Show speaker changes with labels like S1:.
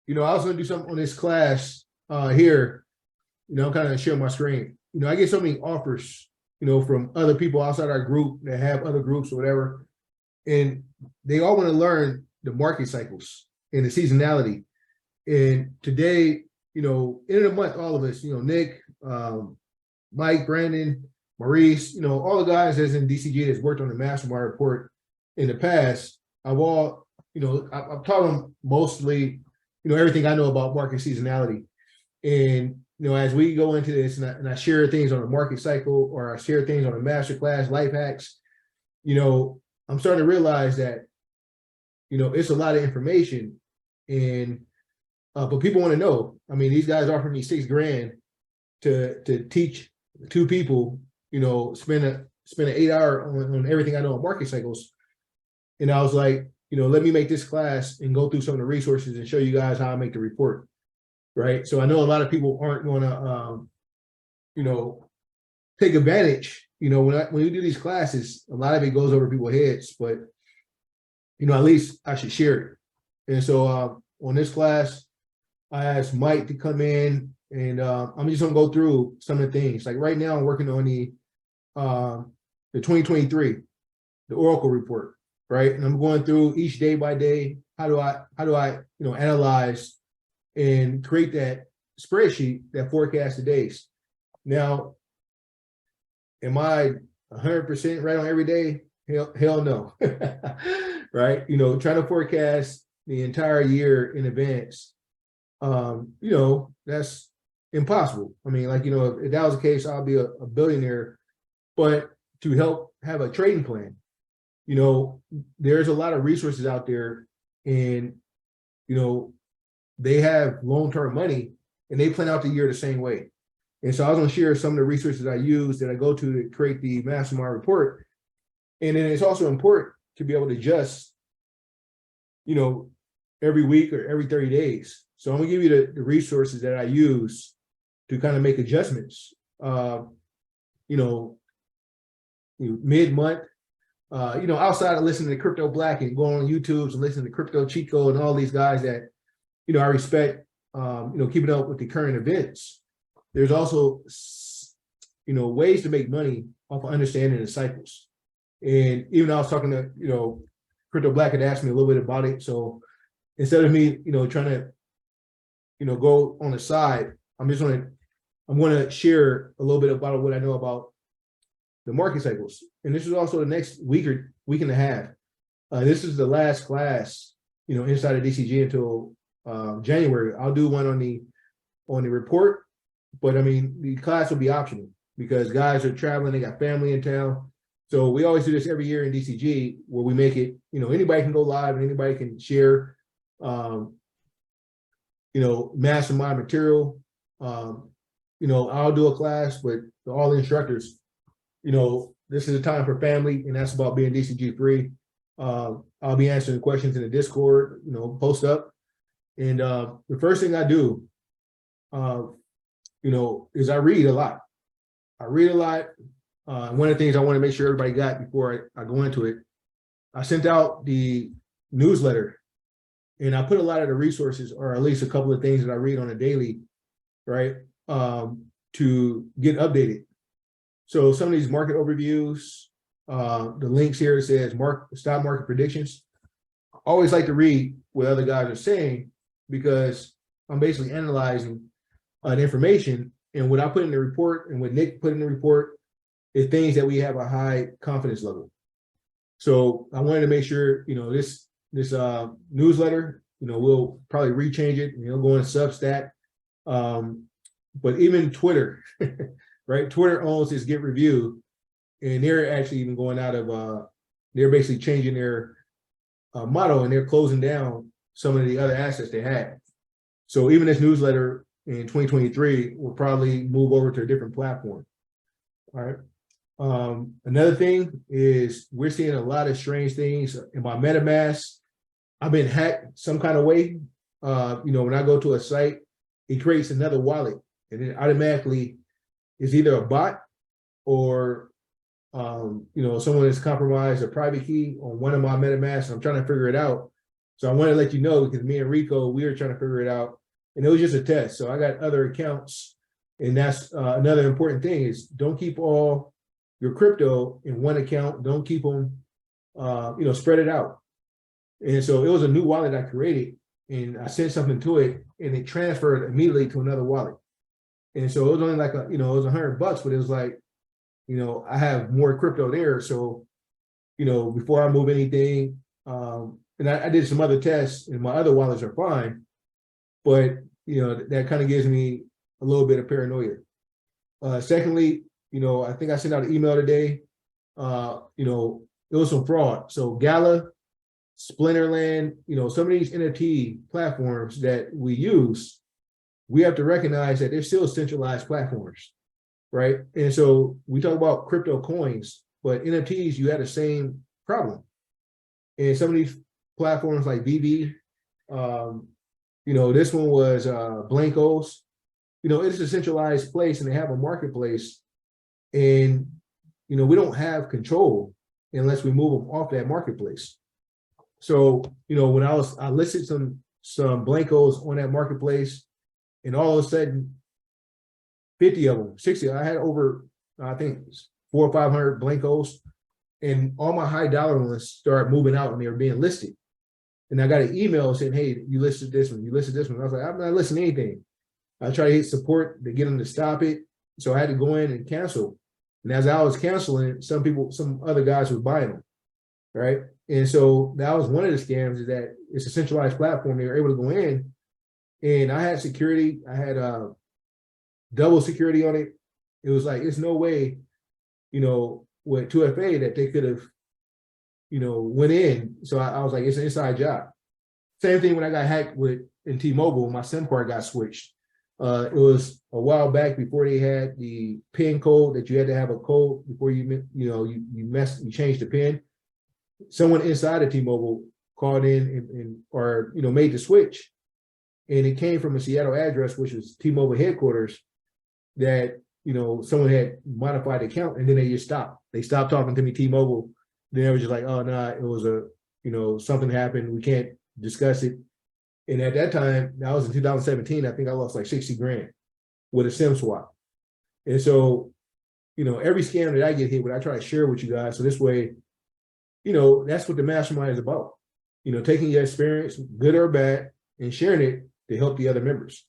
S1: I was going to do something on this class here. I'm kind of sharing my screen. I get so many offers, from other people outside our group that have other groups or whatever, and they all want to learn the market cycles and the seasonality. And today, end of the month, all of us, Nick, Mike, Brandon, Maurice, all the guys that's in DCG that's worked on the mastermind report in the past, I've taught them mostly, everything I know about market seasonality. And, as we go into this and I share things on the market cycle, or I share things on the masterclass, life hacks, I'm starting to realize that, it's a lot of information, and but people want to know. I mean, these guys offer me $6,000 to teach two people, spend an 8 hour on everything I know on market cycles. And I was like, let me make this class and go through some of the resources and show you guys how I make the report. Right. So I know a lot of people aren't going to, take advantage. When we do these classes, a lot of it goes over people's heads, but, at least I should share it. And so on this class, I asked Mike to come in, and I'm just going to go through some of the things. Like right now, I'm working on the 2023, the Oracle report, right? And I'm going through each day by day. How do I analyze and create that spreadsheet that forecasts the days? Now, am I 100% right on every day? Hell no, right? Trying to forecast the entire year in advance, that's impossible. I mean, if that was the case, I'll be a billionaire. But to help have a trading plan, there's a lot of resources out there, and, they have long-term money and they plan out the year the same way. And so I was going to share some of the resources I use that I go to create the mastermind report. And then it's also important to be able to adjust, every week or every 30 days. So I'm gonna give you the resources that I use to kind of make adjustments, mid-month, outside of listening to Crypto Black and going on YouTube and listening to Crypto Chico and all these guys that, I respect, keeping up with the current events. There's also, ways to make money off of understanding the cycles. And even I was talking to, Crypto Black had asked me a little bit about it. So instead of me, trying to, go on the side, I'm going to share a little bit about what I know about the market cycles. And this is also the next week or week and a half. This is the last class, inside of DCG until January. I'll do one on the report, but I mean, the class will be optional because guys are traveling, they got family in town. So we always do this every year in DCG where we make it, anybody can go live and anybody can share, mastermind material. I'll do a class, but all the instructors, this is a time for family, and that's about being DCG free. I'll be answering questions in the Discord, post up. And the first thing I do, is I read a lot. One of the things I want to make sure everybody got before I go into it, I sent out the newsletter, and I put a lot of the resources, or at least a couple of things that I read on a daily, right, to get updated. So some of these market overviews, the links here, it says stock market predictions. I always like to read what other guys are saying because I'm basically analyzing the information, and what I put in the report and what Nick put in the report is things that we have a high confidence level. So I wanted to make sure, this newsletter, we'll probably rechange it, go in Substack. But even Twitter, right? Twitter owns this Get Review, and they're actually even going out of, they're basically changing their motto, and they're closing down some of the other assets they had. So even this newsletter in 2023 will probably move over to a different platform. All right. Another thing is we're seeing a lot of strange things in my MetaMask. I've been hacked some kind of way. When I go to a site, it creates another wallet, and it automatically is either a bot or someone has compromised a private key on one of my MetaMask. I'm trying to figure it out. So I want to let you know because me and Rico, we were trying to figure it out, and it was just a test. So I got other accounts, and that's another important thing is don't keep all your crypto in one account. Don't keep them, spread it out. And so it was a new wallet I created, and I sent something to it, and it transferred immediately to another wallet. And so it was only like it was $100, but it was like, I have more crypto there. So, before I move anything, and I did some other tests, and my other wallets are fine, but that kind of gives me a little bit of paranoia. Secondly, I think I sent out an email today. It was some fraud. So Gala, Splinterland, some of these NFT platforms that we use, we have to recognize that they're still centralized platforms, right? And so we talk about crypto coins, but NFTs, you had the same problem. And some of these platforms like VV, this one was Blankos, it's a centralized place and they have a marketplace, and we don't have control unless we move them off that marketplace. So when I listed some Blankos on that marketplace, and all of a sudden 50 of them, 60, I had over, I think 400 or 500 Blankos, and all my high dollar ones started moving out and they were being listed. And I got an email saying, hey, you listed this one, you listed this one. I was like, I'm not listing anything. I tried to hit support to get them to stop it. So I had to go in and cancel. And as I was canceling, some other guys were buying them, right? And so that was one of the scams, is that it's a centralized platform. They were able to go in, and I had security. I had double security on it. It was like, it's no way, with 2FA that they could have, went in. So I was like, it's an inside job. Same thing when I got hacked in T-Mobile, my SIM card got switched. It was a while back before they had the PIN code that you had to have a code before you changed the PIN. Someone inside of T-Mobile called in or made the switch, and it came from a Seattle address, which was T-Mobile headquarters, that someone had modified the account, and then they just stopped. They stopped talking to me, T-Mobile. Then they were just like, oh no, it was something happened. We can't discuss it. And at that time, that was in 2017, I think I lost like 60 grand with a SIM swap. And so, every scam that I get hit with, I try to share with you guys. So this way, that's what the mastermind is about. Taking your experience, good or bad, and sharing it to help the other members.